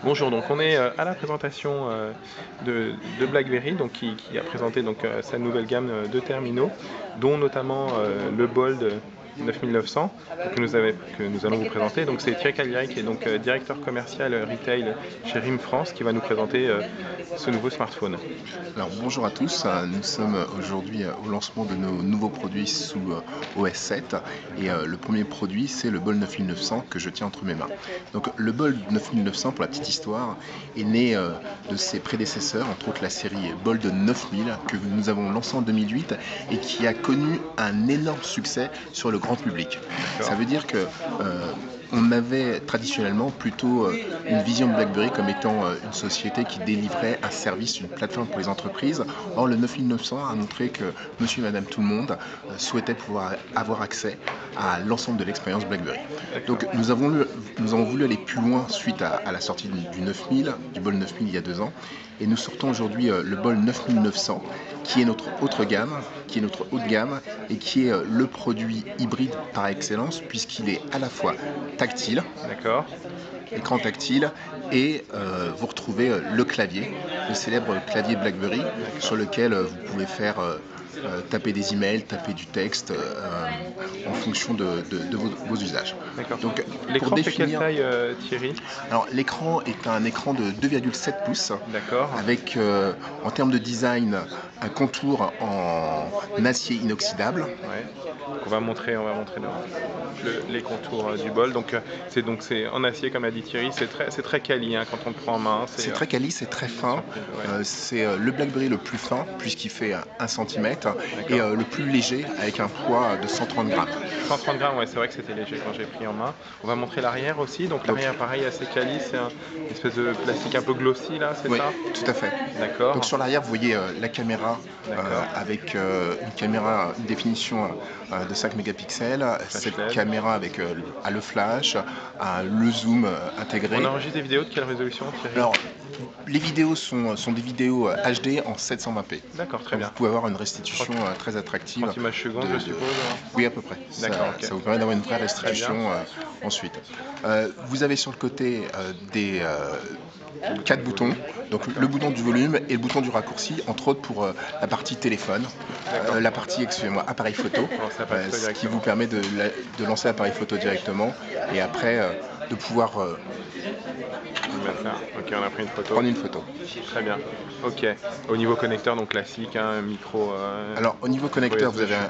Bonjour, donc on est à la présentation de BlackBerry, donc qui a présenté donc, sa nouvelle gamme de terminaux, dont notamment le Bold 9900 que nous allons vous présenter. Donc c'est Thierry Cagliari qui est donc directeur commercial retail chez RIM France qui va nous présenter ce nouveau smartphone. Alors bonjour à tous, nous sommes aujourd'hui au lancement de nos nouveaux produits sous OS 7 et le premier produit c'est le Bold 9900 que je tiens entre mes mains. Donc le Bold 9900, pour la petite histoire, est né de ses prédécesseurs, entre autres la série Bold 9000 que nous avons lancé en 2008 et qui a connu un énorme succès sur le grand public. Ça veut dire que on avait traditionnellement plutôt une vision de BlackBerry comme étant une société qui délivrait un service, une plateforme pour les entreprises. Or, le 9900 a montré que monsieur et madame tout le monde souhaitait pouvoir avoir accès à l'ensemble de l'expérience BlackBerry. Donc, nous avons voulu aller plus loin suite à la sortie du 9000, du Bold 9000 il y a 2 ans. Et nous sortons aujourd'hui le Bold 9900, qui est notre autre gamme, qui est notre haut de gamme et qui est le produit hybride par excellence, puisqu'il est à la fois tactile, écran tactile, et vous retrouvez le clavier, le célèbre clavier BlackBerry, sur lequel vous pouvez faire taper des emails, taper du texte en fonction de vos usages. Donc, l'écran fait quelle taille, Thierry? Alors l'écran est un écran de 2,7 pouces avec en termes de design un contour en acier inoxydable. On va montrer les contours du bol. Donc c'est en acier comme a dit Thierry, c'est très quali hein, quand on le prend en main. C'est très quali, c'est très fin. C'est le BlackBerry le plus fin puisqu'il fait 1 cm et le plus léger avec un poids de 130 grammes. 130 grammes, ouais, c'est vrai que c'était léger quand j'ai pris en main. On va montrer l'arrière aussi. Donc l'arrière pareil assez quali, c'est une espèce de plastique un peu glossy là, c'est ça? Tout à fait. Donc sur l'arrière vous voyez la caméra avec une définition de 5 mégapixels, cette caméra avec le flash, le zoom intégré. On enregistre des vidéos de quelle résolution, Thierry? Alors, les vidéos sont des vidéos HD en 720p. D'accord, très bien. Vous pouvez avoir une restitution très attractive. 30 images secondes, je suppose? Oui, à peu près. Ça vous permet d'avoir une vraie restitution ensuite. Vous avez sur le côté des 4 boutons, donc le bouton du volume et le bouton du raccourci, entre autres pour la partie téléphone, la partie, excusez-moi, appareil photo, ce qui vous permet de lancer l'appareil photo directement et après de pouvoir Ok, on a pris une photo. prendre une photo. Très bien. Ok. Au niveau connecteur, donc classique, un micro. Alors au niveau connecteur, vous avez un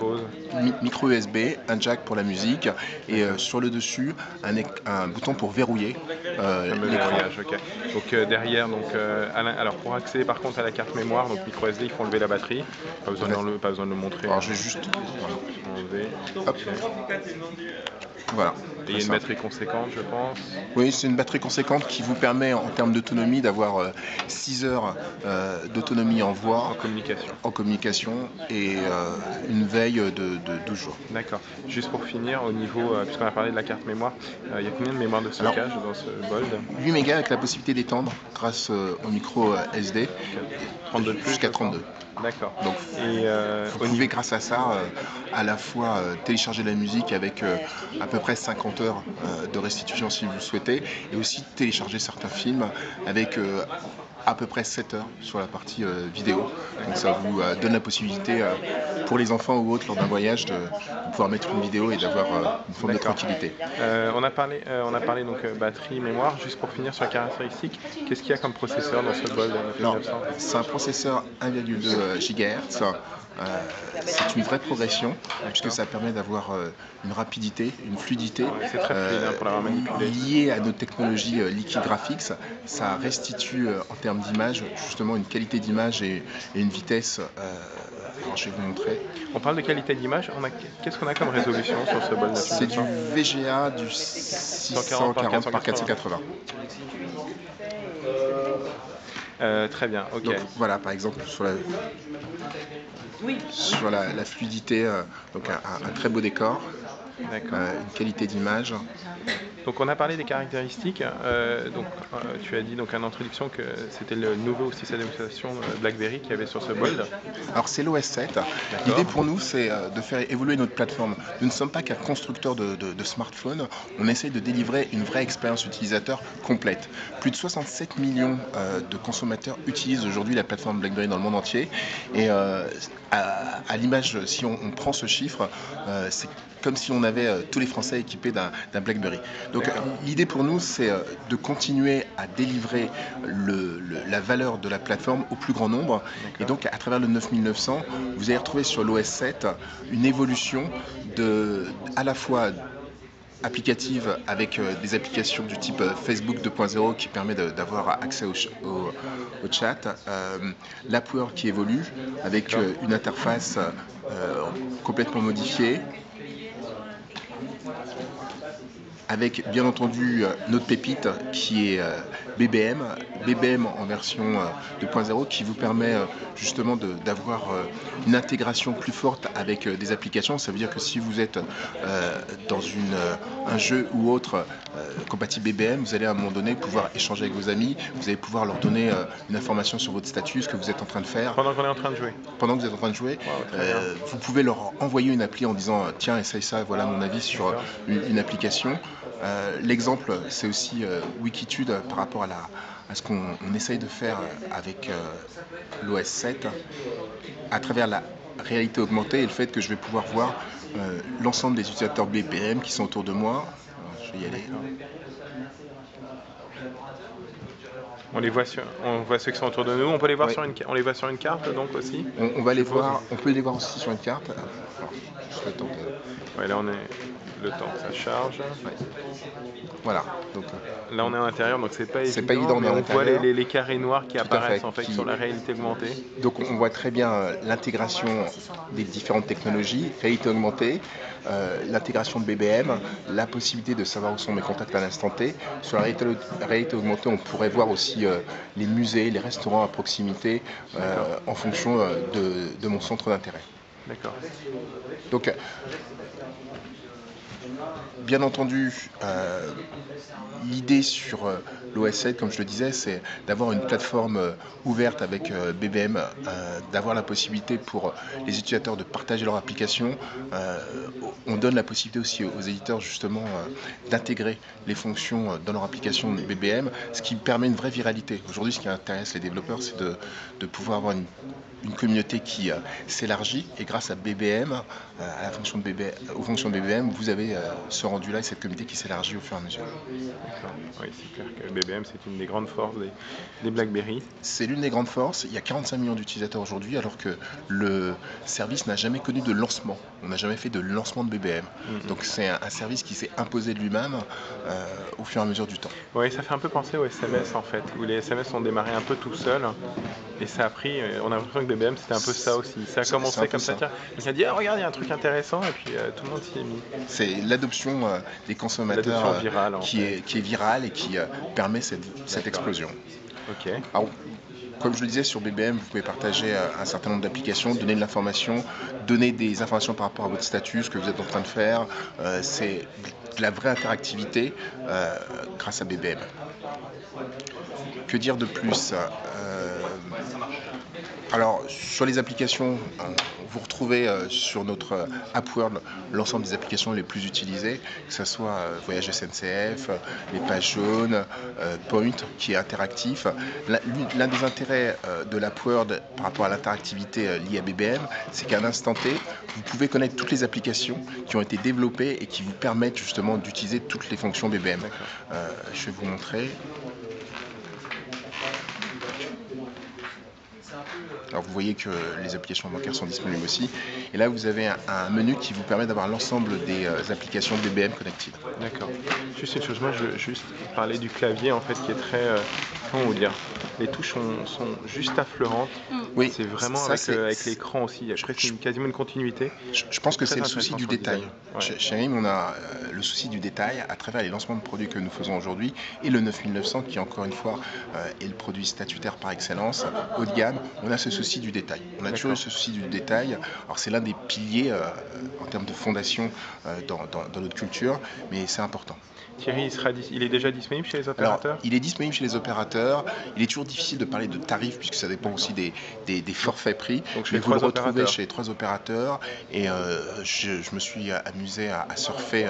micro USB, un jack pour la musique et sur le dessus un bouton pour verrouiller l'écran. Donc derrière, alors pour accéder par contre à la carte mémoire, donc micro SD, il faut enlever la batterie. Pas besoin de le montrer. Alors je vais juste enlever. Hop. Voilà. Et il y a une batterie conséquente, je pense. Oui, c'est une batterie conséquente qui vous permet en termes d'autonomie d'avoir 6 heures d'autonomie en voix, en communication et une veille de 12 jours. D'accord. Juste pour finir, au niveau, puisqu'on a parlé de la carte mémoire, il y a combien de mémoire de stockage dans ce Bold? 8 mégas avec la possibilité d'étendre grâce au micro SD 32 jusqu'à 32. D'accord. Donc vous pouvez grâce à ça à la fois télécharger de la musique avec à peu près 50 heures de restitution si vous le souhaitez et aussi télécharger certains films avec à peu près 7 heures sur la partie vidéo. Donc ça vous donne la possibilité pour les enfants ou autres lors d'un voyage de pouvoir mettre une vidéo et d'avoir une forme de tranquillité. On a parlé donc batterie, mémoire. Juste pour finir sur la caractéristique, qu'est-ce qu'il y a comme processeur dans ce Bold 9900? C'est un processeur 1,2 GHz. C'est une vraie progression puisque ça permet d'avoir une rapidité, une fluidité liée à nos technologies Liquid Graphics. Ça restitue en termes d'image justement une qualité d'image et une vitesse. Alors je vais vous montrer. On parle de qualité d'image. Qu'est-ce qu'on a comme résolution sur ce Bold 9900? C'est du VGA du 640 par 480. Très bien, ok. Donc, voilà, par exemple, sur la fluidité, donc un très beau décor, une qualité d'image. Donc on a parlé des caractéristiques. Tu as dit donc en introduction que c'était le nouveau système d'exploitation BlackBerry qu'il y avait sur ce Bold. Alors c'est l'OS 7. L'idée pour nous, c'est de faire évoluer notre plateforme. Nous ne sommes pas qu'un constructeur de smartphones, on essaye de délivrer une vraie expérience utilisateur complète. Plus de 67 millions de consommateurs utilisent aujourd'hui la plateforme BlackBerry dans le monde entier. Et à l'image, si on prend ce chiffre, c'est comme si on avait tous les Français équipés d'un BlackBerry. Donc l'idée pour nous, c'est de continuer à délivrer la valeur de la plateforme au plus grand nombre. Et donc à travers le 9900, vous allez retrouver sur l'OS 7 une évolution à la fois applicative avec des applications du type Facebook 2.0 qui permet d'avoir accès au chat, l'App World qui évolue avec une interface complètement modifiée, avec bien entendu notre pépite qui est BBM en version 2.0 qui vous permet justement d'avoir une intégration plus forte avec des applications. Ça veut dire que si vous êtes dans un jeu ou autre compatible BBM, vous allez à un moment donné pouvoir échanger avec vos amis, vous allez pouvoir leur donner une information sur votre statut, ce que vous êtes en train de faire. Pendant qu'on est en train de jouer. Pendant que vous êtes en train de jouer, vous pouvez leur envoyer une appli en disant tiens, essaye ça, voilà mon avis sur une application. L'exemple, c'est aussi Wikitude par rapport à ce qu'on essaye de faire avec l'OS 7 à travers la réalité augmentée et le fait que je vais pouvoir voir l'ensemble des utilisateurs BBM qui sont autour de moi. Je vais y aller. On voit ceux qui sont autour de nous. On peut les voir on les voit sur une carte donc aussi. On va les voir. On peut les voir aussi sur une carte. Alors, juste le temps de... Ouais, là on est le temps que ça charge. Ouais. Voilà. Donc, là on est à l'intérieur, donc c'est pas évident, mais on voit les carrés noirs qui apparaissent en fait sur la réalité augmentée. Donc on voit très bien l'intégration des différentes technologies, réalité augmentée, l'intégration de BBM, la possibilité de savoir où sont mes contacts à l'instant T. Sur la réalité augmentée, on pourrait voir aussi les musées, les restaurants à proximité en fonction de mon centre d'intérêt. D'accord. Donc, bien entendu, l'idée sur l'OS 7, comme je le disais, c'est d'avoir une plateforme ouverte avec BBM, d'avoir la possibilité pour les utilisateurs de partager leur application. On donne la possibilité aussi aux éditeurs justement d'intégrer les fonctions dans leur application BBM, ce qui permet une vraie viralité. Aujourd'hui, ce qui intéresse les développeurs, c'est de pouvoir avoir une communauté qui s'élargit, et grâce à BBM, à la fonction de BBM, aux fonctions de BBM, vous avez ce rendu-là et cette communauté qui s'élargit au fur et à mesure. D'accord. Oui, c'est clair que BBM, c'est une des grandes forces des BlackBerry. C'est l'une des grandes forces. Il y a 45 millions d'utilisateurs aujourd'hui, alors que le service n'a jamais connu de lancement. On n'a jamais fait de lancement de BBM. Donc c'est un service qui s'est imposé de lui-même au fur et à mesure du temps. Oui, ça fait un peu penser aux SMS en fait, où les SMS ont démarré un peu tout seuls. Et ça a pris, on a l'impression que BBM c'était un peu ça aussi. Ça a commencé comme ça. Tiens, il a dit regarde, il y a un truc intéressant, et puis tout le monde s'y est mis. C'est l'adoption des consommateurs virale, qui est virale et qui permet cette explosion. Ok. Alors, comme je le disais, sur BBM, vous pouvez partager un certain nombre d'applications, donner de l'information, donner des informations par rapport à votre statut, ce que vous êtes en train de faire. C'est de la vraie interactivité grâce à BBM. Que dire de plus alors, sur les applications, vous retrouvez sur notre App World l'ensemble des applications les plus utilisées, que ce soit Voyage SNCF, les pages jaunes, Point, qui est interactif. L'un des intérêts de l'App World par rapport à l'interactivité liée à BBM, c'est qu'à un instant T, vous pouvez connaître toutes les applications qui ont été développées et qui vous permettent justement d'utiliser toutes les fonctions BBM. Je vais vous montrer. Alors vous voyez que les applications bancaires sont disponibles aussi. Et là vous avez un menu qui vous permet d'avoir l'ensemble des applications BBM connected. D'accord. Juste une chose, moi je veux juste parler du clavier en fait qui est très... comment vous dire, les touches sont juste affleurantes. Oui, c'est vraiment avec l'écran aussi, il y a quasiment une continuité. Je pense que c'est le souci du détail. Chez RIM, on a le souci du détail à travers les lancements de produits que nous faisons aujourd'hui et le 9900 qui encore une fois est le produit statutaire par excellence, haut de gamme. On a ce souci du détail. On a toujours eu ce souci du détail. Alors c'est l'un des piliers en termes de fondation dans notre culture, mais c'est important. Thierry, il est déjà disponible chez les Alors, opérateurs? il est disponible chez les opérateurs. Il est toujours difficile de parler de tarifs puisque ça dépend aussi des forfaits pris. Donc chez Mais les vous le 3 retrouvez opérateurs. chez les 3 opérateurs. Et je me suis amusé à surfer